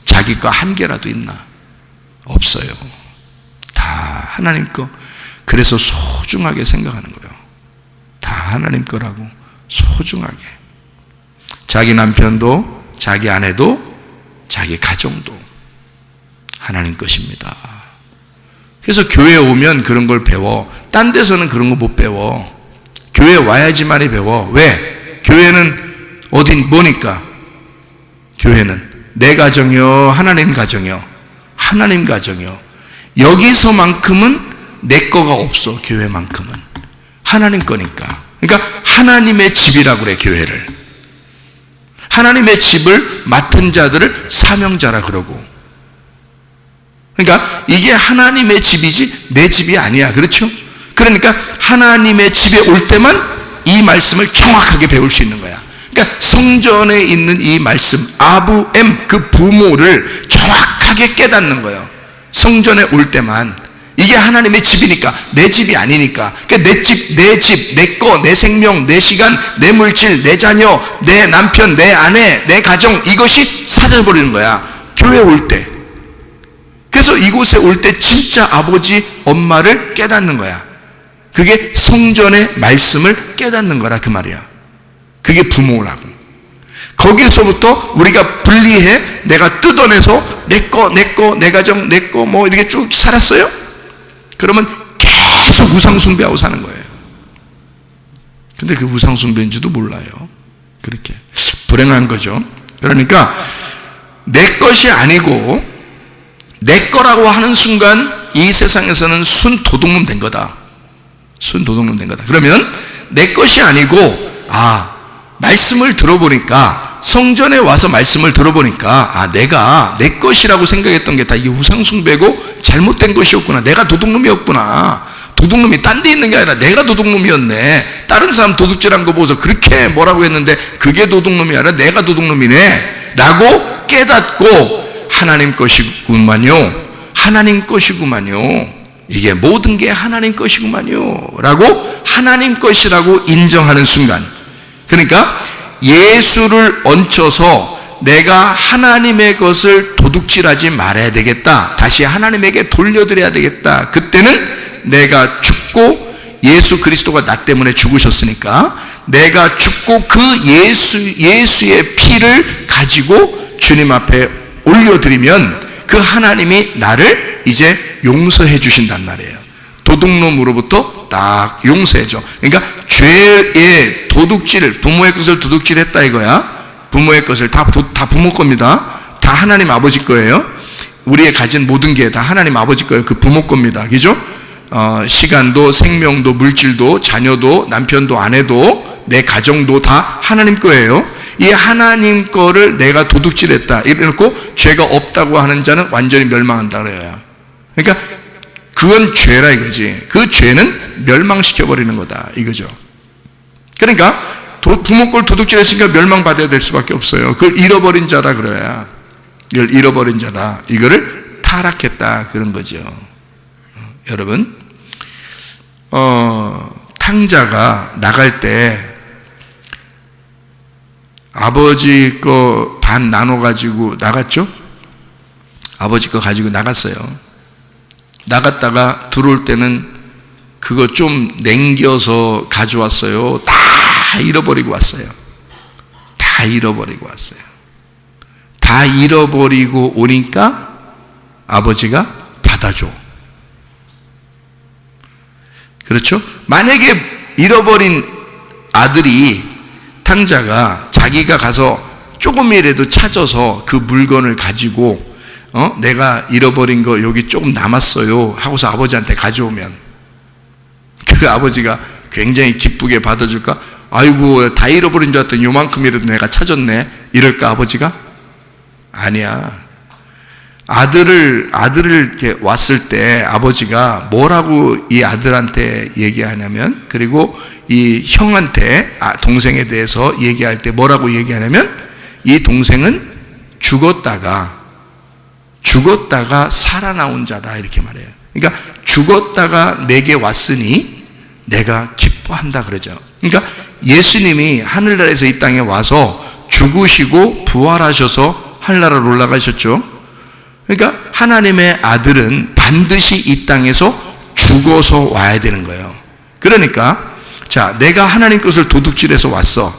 자기 거 한 개라도 있나? 없어요. 다 하나님 거. 그래서 소중하게 생각하는 거예요. 다 하나님 거라고 소중하게. 자기 남편도, 자기 아내도, 자기 가정도 하나님 것입니다. 그래서 교회에 오면 그런 걸 배워. 딴 데서는 그런 거 못 배워. 교회에 와야지만이 배워. 왜? 교회는 뭐니까? 교회는 내 가정이요, 하나님 가정이요. 하나님 가정이요. 여기서만큼은 내 거가 없어. 교회만큼은 하나님 거니까. 그러니까 하나님의 집이라고 그래. 교회를 하나님의 집을 맡은 자들을 사명자라 그러고. 그러니까 이게 하나님의 집이지 내 집이 아니야. 그렇죠? 그러니까 하나님의 집에 올 때만 이 말씀을 정확하게 배울 수 있는 거야. 그러니까 성전에 있는 이 말씀, 아부엠, 그 부모를 정확하게 깨닫는 거예요. 성전에 올 때만. 이게 하나님의 집이니까, 내 집이 아니니까. 그러니까 내 집, 내 거, 내 생명, 내 시간, 내 물질, 내 자녀, 내 남편, 내 아내, 내 가정, 이것이 사라져버리는 거야. 교회 올 때. 그래서 이곳에 올 때 진짜 아버지, 엄마를 깨닫는 거야. 그게 성전의 말씀을 깨닫는 거라 그 말이야. 그게 부모라고. 거기서부터 우리가 분리해. 내가 뜯어내서 내 거, 내 가정, 내 거 이렇게 쭉 살았어요? 그러면 계속 우상숭배하고 사는 거예요. 근데 그 우상숭배인지도 몰라요. 그렇게 불행한 거죠. 그러니까 내 것이 아니고 내 거라고 하는 순간 이 세상에서는 순 도둑놈 된 거다. 순 도둑놈 된 거다. 그러면 내 것이 아니고 말씀을 들어보니까, 성전에 와서 말씀을 들어보니까 내가 내 것이라고 생각했던 게 다 이게 우상숭배고 잘못된 것이었구나. 내가 도둑놈이었구나. 도둑놈이 딴 데 있는 게 아니라 내가 도둑놈이었네. 다른 사람 도둑질한 거 보고서 그렇게 뭐라고 했는데 그게 도둑놈이 아니라 내가 도둑놈이네 라고 깨닫고 하나님 것이구만요. 하나님 것이구만요. 이게 모든 게 하나님 것이구만요 라고 하나님 것이라고 인정하는 순간, 그러니까 예수를 얹혀서 내가 하나님의 것을 도둑질하지 말아야 되겠다. 다시 하나님에게 돌려드려야 되겠다. 그때는 내가 죽고, 예수 그리스도가 나 때문에 죽으셨으니까 내가 죽고 그 예수의 피를 가지고 주님 앞에 올려드리면 그 하나님이 나를 이제 용서해 주신단 말이에요. 도둑놈으로부터 딱 용서해줘. 그러니까 죄의 도둑질, 부모의 것을 도둑질했다 이거야. 부모의 것을 다 부모 겁니다. 다 하나님 아버지 거예요. 우리의 가진 모든 게 다 하나님 아버지 거예요. 그 부모 겁니다. 그죠? 시간도, 생명도, 물질도, 자녀도, 남편도, 아내도, 내 가정도 다 하나님 거예요. 이 하나님 거를 내가 도둑질했다 이래놓고 죄가 없다고 하는 자는 완전히 멸망한다 그래요. 그러니까 그건 죄라 이거지. 그 죄는 멸망시켜버리는 거다 이거죠. 그러니까 부모 걸 도둑질했으니까 멸망받아야 될 수밖에 없어요. 그걸 잃어버린 자라 그래야. 이걸 잃어버린 자다. 이거를 타락했다 그런 거죠. 여러분, 탕자가 나갈 때 아버지 거 반 나눠가지고 나갔죠? 아버지 거 가지고 나갔어요. 나갔다가 들어올 때는 그거 좀 남겨서 가져왔어요. 다 잃어버리고 왔어요. 다 잃어버리고 왔어요. 다 잃어버리고 오니까 아버지가 받아줘. 그렇죠? 만약에 잃어버린 아들이, 탕자가 자기가 가서 조금이라도 찾아서 그 물건을 가지고 내가 잃어버린 거 여기 조금 남았어요 하고서 아버지한테 가져오면 그 아버지가 굉장히 기쁘게 받아줄까? 아이고, 다 잃어버린 줄 알았더니 요만큼이라도 내가 찾았네, 이럴까 아버지가? 아니야. 아들을 이렇게 왔을 때 아버지가 뭐라고 이 아들한테 얘기하냐면, 그리고 이 형한테, 동생에 대해서 얘기할 때 뭐라고 얘기하냐면, 이 동생은 죽었다가 살아나온 자다, 이렇게 말해요. 그러니까 죽었다가 내게 왔으니 내가 기뻐한다 그러죠. 그러니까 예수님이 하늘나라에서 이 땅에 와서 죽으시고 부활하셔서 하늘나라로 올라가셨죠. 그러니까 하나님의 아들은 반드시 이 땅에서 죽어서 와야 되는 거예요. 그러니까 자, 내가 하나님 것을 도둑질해서 왔어.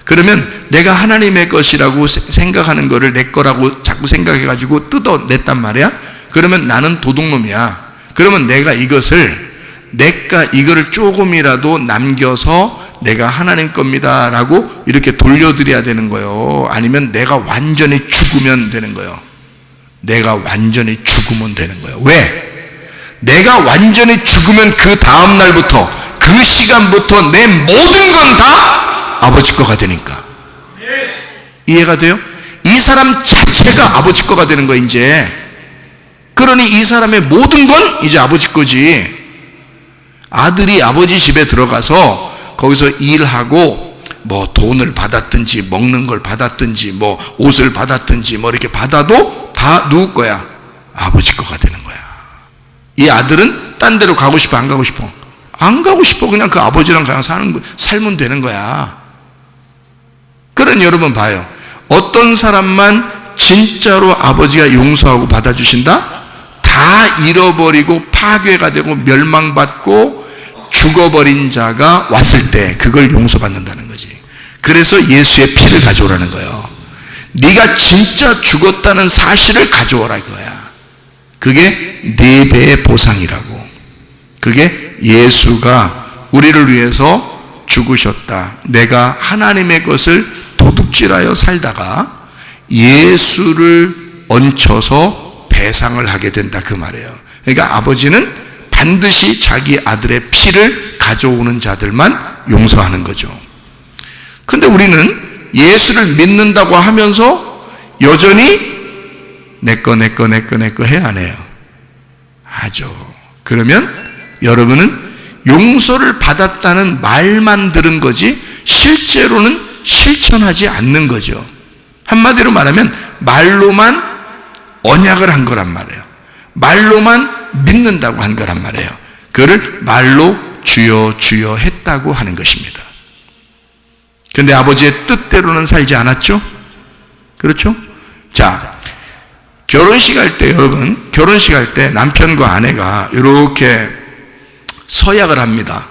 그러면 내가 하나님의 것이라고 생각하는 거를 내 거라고 자꾸 생각해가지고 뜯어냈단 말이야. 그러면 나는 도둑놈이야. 그러면 내가 이거를 조금이라도 남겨서 내가 하나님 겁니다 라고 이렇게 돌려드려야 되는 거예요. 아니면 내가 완전히 죽으면 되는 거예요. 내가 완전히 죽으면 되는 거예요. 왜? 내가 완전히 죽으면 그 다음날부터, 그 시간부터 내 모든 건 다 아버지 거가 되니까. 이해가 돼요? 이 사람 자체가 아버지 거가 되는 거예요, 이제. 그러니 이 사람의 모든 건 이제 아버지 거지. 아들이 아버지 집에 들어가서 거기서 일하고 뭐 돈을 받았든지 먹는 걸 받았든지 뭐 옷을 받았든지 뭐 이렇게 받아도 다 누구 거야? 아버지 거가 되는 거야. 이 아들은 딴 데로 가고 싶어, 안 가고 싶어? 안 가고 싶어. 그냥 그 아버지랑 그냥 살면 되는 거야. 그런 여러분 봐요. 어떤 사람만 진짜로 아버지가 용서하고 받아주신다? 다 잃어버리고 파괴가 되고 멸망받고 죽어버린 자가 왔을 때 그걸 용서받는다는 거지. 그래서 예수의 피를 가져오라는 거예요. 네가 진짜 죽었다는 사실을 가져오라 이거야. 그게 4배의 보상이라고. 그게 예수가 우리를 위해서 죽으셨다. 내가 하나님의 것을 도둑질하여 살다가 예수를 얹혀서 배상을 하게 된다, 그 말이에요. 그러니까 아버지는 반드시 자기 아들의 피를 가져오는 자들만 용서하는 거죠. 근데 우리는 예수를 믿는다고 하면서 여전히 내꺼 해야 안 해요? 하죠. 그러면 여러분은 용서를 받았다는 말만 들은 거지 실제로는 실천하지 않는 거죠. 한마디로 말하면 말로만 언약을 한 거란 말이에요. 말로만 믿는다고 한 거란 말이에요. 그를 말로 주여 주여 했다고 하는 것입니다. 그런데 아버지의 뜻대로는 살지 않았죠? 그렇죠? 자, 결혼식 할 때, 여러분, 결혼식 할 때 남편과 아내가 이렇게 서약을 합니다.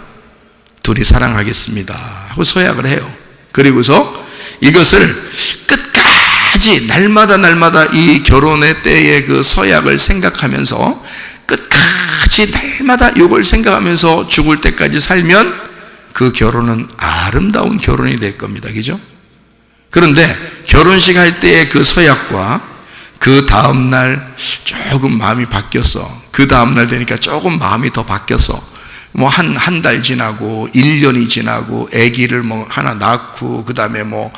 둘이 사랑하겠습니다 하고 서약을 해요. 그리고서 이것을 끝까지 날마다 이 결혼의 때의 그 서약을 생각하면서 끝까지 날마다 이걸 생각하면서 죽을 때까지 살면 그 결혼은 아름다운 결혼이 될 겁니다. 그죠? 그런데 결혼식 할 때의 그 서약과 그 다음날 조금 마음이 바뀌었어. 그 다음날 되니까 조금 마음이 더 바뀌었어. 뭐 한 달 지나고 1년이 지나고 아기를 뭐 하나 낳고 그 다음에 뭐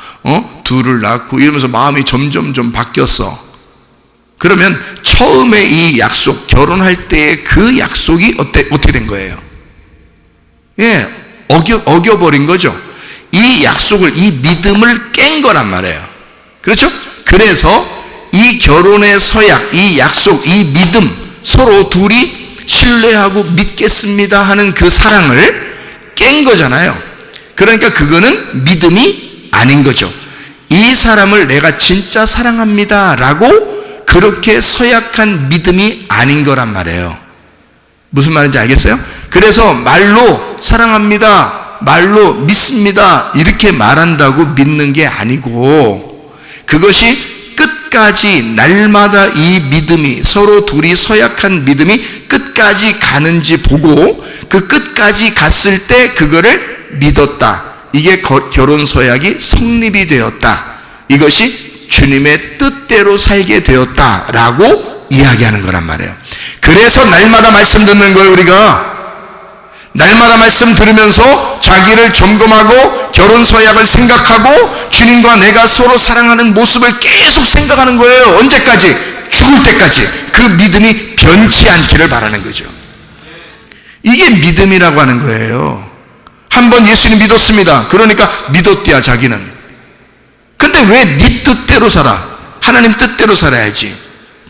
둘을 낳고 이러면서 마음이 점점 좀 바뀌었어. 그러면 처음에 이 약속, 결혼할 때의 그 약속이 어떻게 된 거예요? 예, 어겨버린 거죠. 이 약속을, 이 믿음을 깬 거란 말이에요. 그렇죠? 그래서 이 결혼의 서약, 이 약속, 이 믿음, 서로 둘이 신뢰하고 믿겠습니다 하는 그 사랑을 깬 거잖아요. 그러니까 그거는 믿음이 아닌 거죠. 이 사람을 내가 진짜 사랑합니다 라고 그렇게 서약한 믿음이 아닌 거란 말이에요. 무슨 말인지 알겠어요? 그래서 말로 사랑합니다, 말로 믿습니다 이렇게 말한다고 믿는 게 아니고, 그것이 끝까지 날마다 이 믿음이 서로 둘이 서약한 믿음이 끝까지 가는지 보고 그 끝까지 갔을 때 그거를 믿었다. 이게 결혼 서약이 성립이 되었다. 이것이 주님의 뜻대로 살게 되었다라고 이야기하는 거란 말이에요. 그래서 날마다 말씀 듣는 거예요. 우리가 날마다 말씀 들으면서 자기를 점검하고 결혼 서약을 생각하고 주님과 내가 서로 사랑하는 모습을 계속 생각하는 거예요. 언제까지? 죽을 때까지. 그 믿음이 변치 않기를 바라는 거죠. 이게 믿음이라고 하는 거예요. 한번 예수님 믿었습니다. 그러니까 믿었대야 자기는. 근데 왜 네 뜻대로 살아? 하나님 뜻대로 살아야지.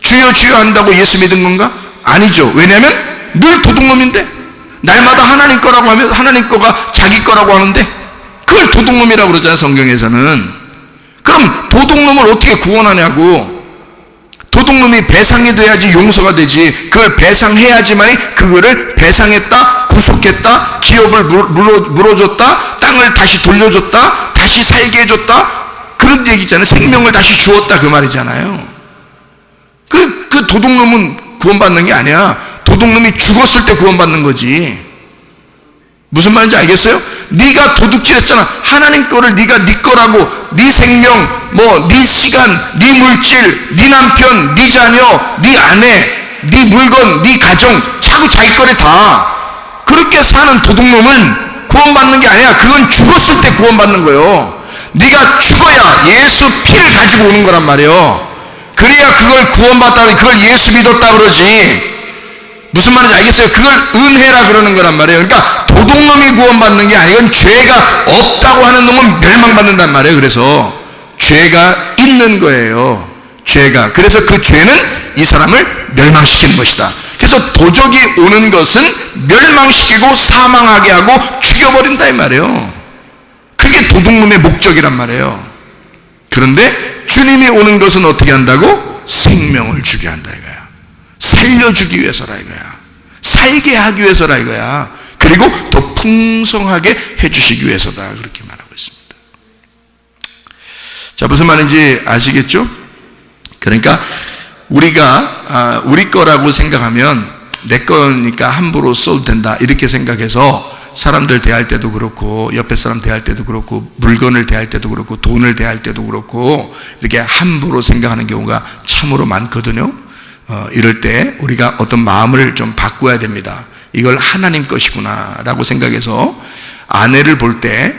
주여 주여 한다고 예수 믿은 건가? 아니죠. 왜냐하면 늘 도둑놈인데 날마다 하나님 거라고 하면 하나님 거가 자기 거라고 하는데 그걸 도둑놈이라고 그러잖아요. 성경에서는. 그럼 도둑놈을 어떻게 구원하냐고. 도둑놈이 배상이 돼야지 용서가 되지. 그걸 배상해야지만이 그거를 배상했다, 구속했다, 기업을 물어줬다, 땅을 다시 돌려줬다, 다시 살게 해줬다, 그런 얘기잖아요. 생명을 다시 주었다, 그 말이잖아요. 그 도둑놈은 구원받는 게 아니야. 도둑놈이 죽었을 때 구원받는 거지. 무슨 말인지 알겠어요? 네가 도둑질했잖아. 하나님 거를 네가 네 거라고, 네 생명, 네 시간, 네 물질, 네 남편, 네 자녀, 네 아내, 네 물건, 네 가정, 자꾸 자기 거를 다 그렇게 사는 도둑놈은 구원받는 게 아니야. 그건 죽었을 때 구원받는 거예요. 네가 죽어야 예수 피를 가지고 오는 거란 말이에요. 그래야 그걸 구원받다, 그걸 예수 믿었다 그러지. 무슨 말인지 알겠어요? 그걸 은혜라 그러는 거란 말이에요. 그러니까 도둑놈이 구원받는 게 아니고 죄가 없다고 하는 놈은 멸망받는단 말이에요. 그래서 죄가 있는 거예요. 죄가. 그래서 그 죄는 이 사람을 멸망시키는 것이다. 그래서 도적이 오는 것은 멸망시키고 사망하게 하고 죽여버린다 이 말이에요. 그게 도둑놈의 목적이란 말이에요. 그런데 주님이 오는 것은 어떻게 한다고? 생명을 주게 한다 이거야. 살려주기 위해서라 이거야. 살게 하기 위해서라 이거야. 그리고 더 풍성하게 해주시기 위해서다 그렇게 말하고 있습니다. 자, 무슨 말인지 아시겠죠? 그러니까 우리가 우리 거라고 생각하면 내 거니까 함부로 써도 된다 이렇게 생각해서 사람들 대할 때도 그렇고 옆에 사람 대할 때도 그렇고 물건을 대할 때도 그렇고 돈을 대할 때도 그렇고 이렇게 함부로 생각하는 경우가 참으로 많거든요. 이럴 때 우리가 어떤 마음을 좀 바꿔야 됩니다. 이걸 하나님 것이구나 라고 생각해서 아내를 볼 때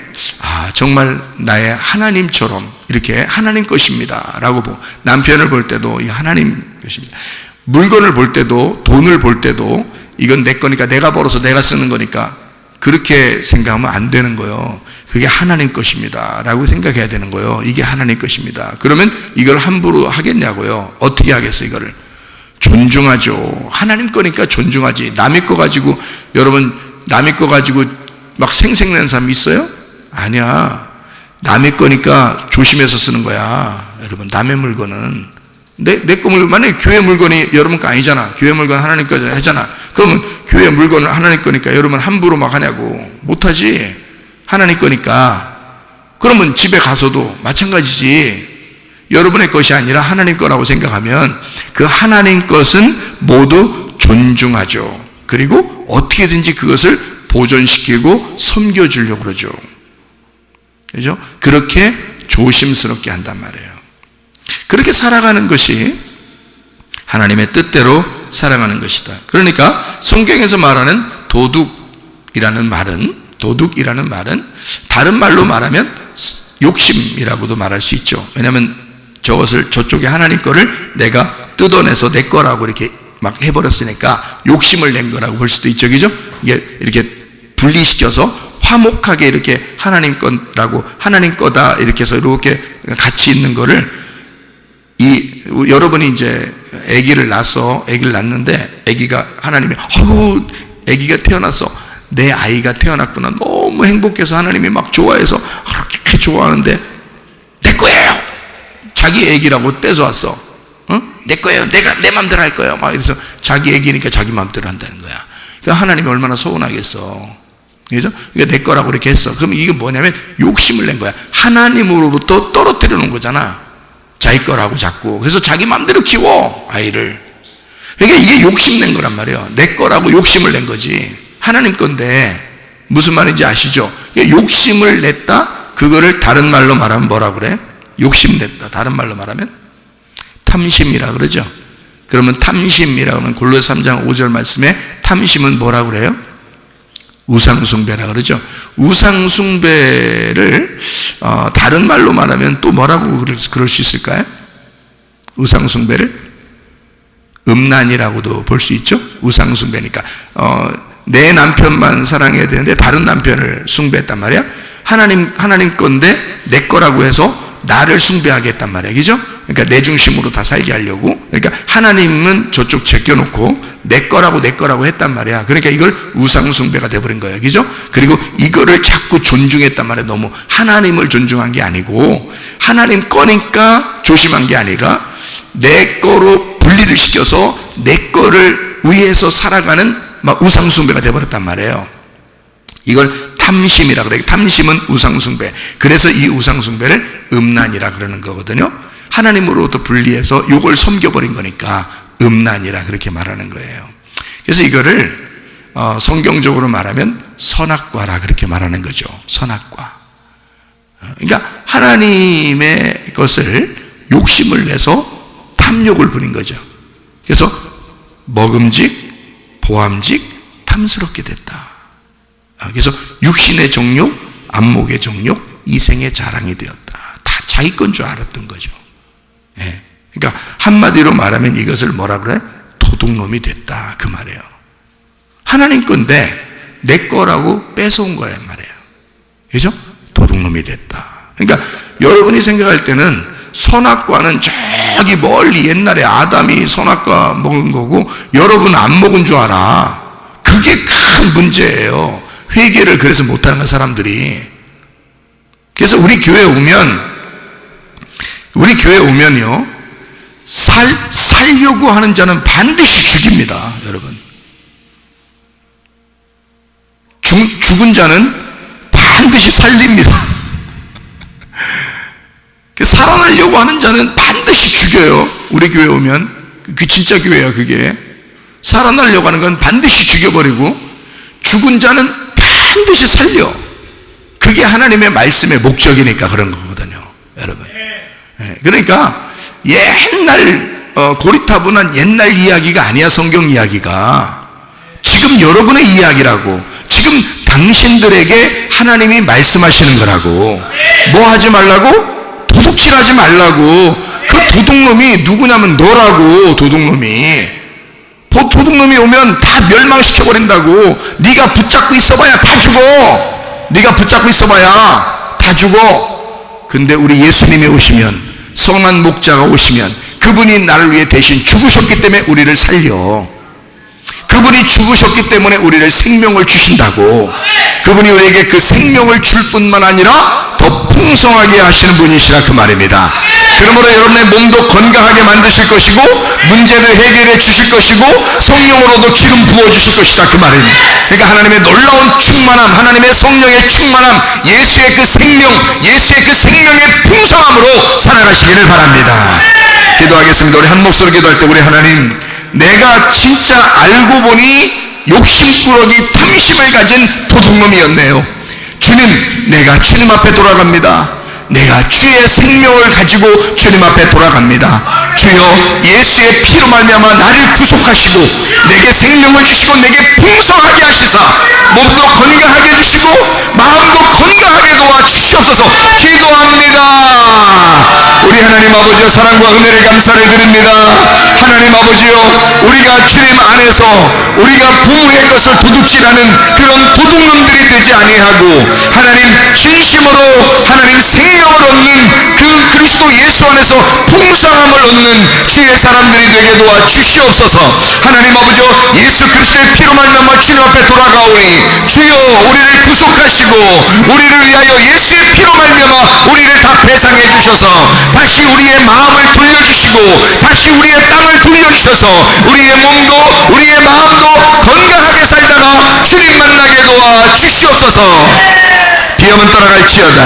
정말 나의 하나님처럼 이렇게 하나님 것입니다 라고 보고, 남편을 볼 때도 이 하나님 것입니다. 물건을 볼 때도, 돈을 볼 때도 이건 내 거니까, 내가 벌어서 내가 쓰는 거니까 그렇게 생각하면 안 되는 거예요. 그게 하나님 것입니다 라고 생각해야 되는 거예요. 이게 하나님 것입니다. 그러면 이걸 함부로 하겠냐고요. 어떻게 하겠어요? 이거를 존중하죠. 하나님 거니까 존중하지. 남의 거 가지고, 여러분 남의 거 가지고 막 생색내는 사람 있어요? 아니야. 남의 거니까 조심해서 쓰는 거야. 여러분 남의 물건은 내 거 물건, 만약에 교회 물건이 여러분 거 아니잖아. 교회 물건 하나님 거 하잖아. 그러면 교회 물건을 하나님 거니까 여러분 함부로 막 하냐고. 못하지. 하나님 거니까. 그러면 집에 가서도 마찬가지지. 여러분의 것이 아니라 하나님 거라고 생각하면 그 하나님 것은 모두 존중하죠. 그리고 어떻게든지 그것을 보존시키고 섬겨주려고 그러죠. 그죠? 그렇게 조심스럽게 한단 말이에요. 그렇게 살아가는 것이 하나님의 뜻대로 살아가는 것이다. 그러니까 성경에서 말하는 도둑이라는 말은 다른 말로 말하면 욕심이라고도 말할 수 있죠. 왜냐하면 저쪽에 하나님 거를 내가 뜯어내서 내 거라고 이렇게 막 해버렸으니까 욕심을 낸 거라고 볼 수도 있죠. 그죠? 이게 이렇게 분리시켜서 화목하게 이렇게 하나님 거라고, 하나님 거다 이렇게 해서 이렇게 같이 있는 거를, 여러분이 이제 아기를 낳는데 아기가 하나님이 아기가 태어났어. 내 아이가 태어났구나. 너무 행복해서 하나님이 막 좋아해서 그렇게 좋아하는데 내 거예요. 자기 아기라고 뺏어왔어. 내 거예요. 내 맘대로 할 거예요. 막 이래서 자기 아기니까 자기 맘대로 한다는 거야. 그러니까 하나님이 얼마나 서운하겠어. 그죠? 그러니까 내 거라고 이렇게 했어. 그럼 이게 뭐냐면 욕심을 낸 거야. 하나님으로부터 떨어뜨려 놓은 거잖아. 자기 거라고 자꾸. 그래서 자기 마음대로 키워, 아이를. 그러니까 이게 욕심낸 거란 말이에요. 내 거라고 욕심을 낸 거지. 하나님 건데 무슨 말인지 아시죠? 욕심을 냈다? 그거를 다른 말로 말하면 뭐라 그래? 욕심냈다. 다른 말로 말하면 탐심이라 그러죠. 그러면 탐심이라고 하면 골로새 3장 5절 말씀에 탐심은 뭐라 그래요? 우상숭배라 그러죠. 우상숭배를 다른 말로 말하면 또 뭐라고 그럴 수 있을까요? 우상숭배를 음란이라고도 볼 수 있죠. 우상숭배니까 내 남편만 사랑해야 되는데 다른 남편을 숭배했단 말이야. 하나님 건데 내 거라고 해서 나를 숭배하게 했단 말이야. 그죠? 그러니까 내 중심으로 다 살게 하려고. 그러니까 하나님은 저쪽 제껴놓고 내 거라고 했단 말이야. 그러니까 이걸 우상숭배가 돼버린 거예요. 그죠? 그리고 이거를 자꾸 존중했단 말이야. 너무 하나님을 존중한 게 아니고 하나님 거니까 조심한 게 아니라 내 거로 분리를 시켜서 내 거를 위해서 살아가는 막 우상숭배가 돼버렸단 말이에요. 이걸 탐심이라 그래요. 탐심은 우상숭배. 그래서 이 우상숭배를 음란이라 그러는 거거든요. 하나님으로부터 분리해서 이걸 섬겨버린 거니까 음란이라 그렇게 말하는 거예요. 그래서 이거를 성경적으로 말하면 선악과라 그렇게 말하는 거죠. 선악과. 그러니까 하나님의 것을 욕심을 내서 탐욕을 부린 거죠. 그래서 먹음직, 보암직, 탐스럽게 됐다. 그래서 육신의 정욕, 안목의 정욕, 이생의 자랑이 되었다. 다 자기 건 줄 알았던 거죠. 예. 그러니까 한마디로 말하면 이것을 뭐라 그래? 도둑놈이 됐다 그 말이에요. 하나님 건데 내 거라고 뺏어온 거란 말이에요. 그죠? 도둑놈이 됐다. 그러니까 여러분이 생각할 때는 선악과는 저기 멀리 옛날에 아담이 선악과 먹은 거고 여러분 안 먹은 줄 알아. 그게 큰 문제예요. 회개를 그래서 못하는 거야 사람들이. 그래서 우리 교회에 오면요 살려고 하는 자는 반드시 죽입니다. 여러분 죽은 자는 반드시 살립니다. 살아나려고 하는 자는 반드시 죽여요. 우리 교회에 오면 그 진짜 교회야. 그게 살아나려고 하는 건 반드시 죽여버리고 죽은 자는 반드시 살려. 그게 하나님의 말씀의 목적이니까 그런 거거든요, 여러분. 그러니까 옛날 고리타분한 옛날 이야기가 아니야. 성경 이야기가 지금 여러분의 이야기라고. 지금 당신들에게 하나님이 말씀하시는 거라고. 뭐 하지 말라고? 도둑질하지 말라고. 그 도둑놈이 누구냐면 너라고. 도둑놈이 오면 다 멸망시켜버린다고. 네가 붙잡고 있어봐야 다 죽어. 네가 붙잡고 있어봐야 다 죽어. 근데 우리 예수님이 오시면, 선한 목자가 오시면 그분이 나를 위해 대신 죽으셨기 때문에 우리를 살려. 그분이 죽으셨기 때문에 우리를 생명을 주신다고. 그분이 우리에게 그 생명을 줄 뿐만 아니라 더 풍성하게 하시는 분이시라 그 말입니다. 그러므로 여러분의 몸도 건강하게 만드실 것이고 문제를 해결해 주실 것이고 성령으로도 기름 부어주실 것이다 그 말입니다. 그러니까 하나님의 놀라운 충만함, 하나님의 성령의 충만함, 예수의 그 생명의 풍성함으로 살아가시기를 바랍니다. 기도하겠습니다. 우리 한 목소리로 기도할 때 우리 하나님, 내가 진짜 알고 보니 욕심꾸러기 탐심을 가진 도둑놈이었네요. 주님, 내가 주님 앞에 돌아갑니다. 내가 주의 생명을 가지고 주님 앞에 돌아갑니다. 주여, 예수의 피로 말미암아 나를 구속하시고 내게 생명을 주시고 내게 풍성하게 하시사 몸도 건강하게 해주시고 마음도 건강하게 도와주시옵소서. 기도합니다. 우리 하나님 아버지여, 사랑과 은혜를 감사를 드립니다. 하나님 아버지여, 우리가 주님 안에서 우리가 부모의 것을 도둑질하는 그런 도둑놈들이 되지 아니하고 하나님 진심으로 하나님 생명을 얻는 그 그리스도 예수 안에서 풍성함을 얻는 주의 사람들이 되게 도와주시옵소서. 하나님 아버지여, 예수 그리스도의 피로 말미암아 주님 앞에 돌아가오니 주여, 우리를 구속하시고 우리를 위하여 예수의 피로 말미암아 우리를 다 배상해 주셔서 다시 우리의 마음을 돌려주시고 다시 우리의 땅을 돌려주셔서 우리의 몸도 우리의 마음도 건강하게 살다가 주님 만나게 도와주시옵소서. 비염은 떠나갈지어다.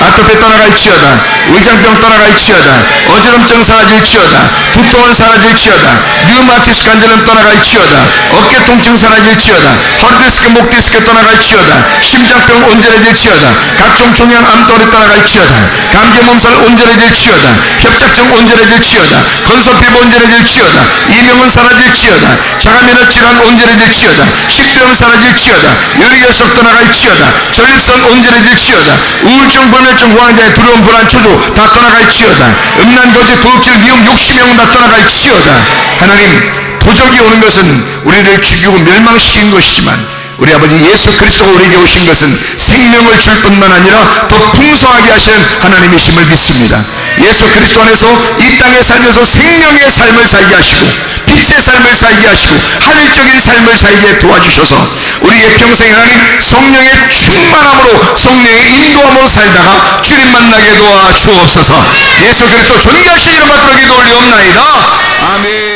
아토피 떠나갈지어다. 위장병 떠나갈지어다. 어지럼증 사라질지어다. 두통은 사라질지어다. 류마티스 관절은 떠나갈지어다. 어깨 통증 사라질지어다. 허리디스크 목디스크 떠나갈지어다. 심장병 온전해질지어다. 각종 종양 암덩어리 떠나갈지어다. 감기 몸살 온전해질지어다. 협착증 온전해질지어다. 건선피부 온전해질지어다. 이명은 사라질지어다. 자가면역 질환 온전해질지어다. 식도염 사라질지어다. 유리결석 떠나갈지어다. 전립선 온전해질지어다. 우울증, 불면증, 호황장애, 두려움, 불안, 초조 다 떠나갈지어다. 음란, 거짓, 도둑질, 미움, 욕심형 다 떠나갈지어다. 하나님, 도적이 오는 것은 우리를 죽이고 멸망시킨 것이지만 우리 아버지 예수 그리스도가 우리에게 오신 것은 생명을 줄 뿐만 아니라 더 풍성하게 하시는 하나님이심을 믿습니다. 예수 그리스도 안에서 이 땅에 살면서 생명의 삶을 살게 하시고 빛의 삶을 살게 하시고 하늘적인 삶을 살게 도와주셔서 우리의 평생 하나님 성령의 충만함으로 성령의 인도함으로 살다가 주님 만나게 도와주옵소서. 예수 그리스도 존귀하신 이름 받들어 기도 올리옵나이다. 아멘.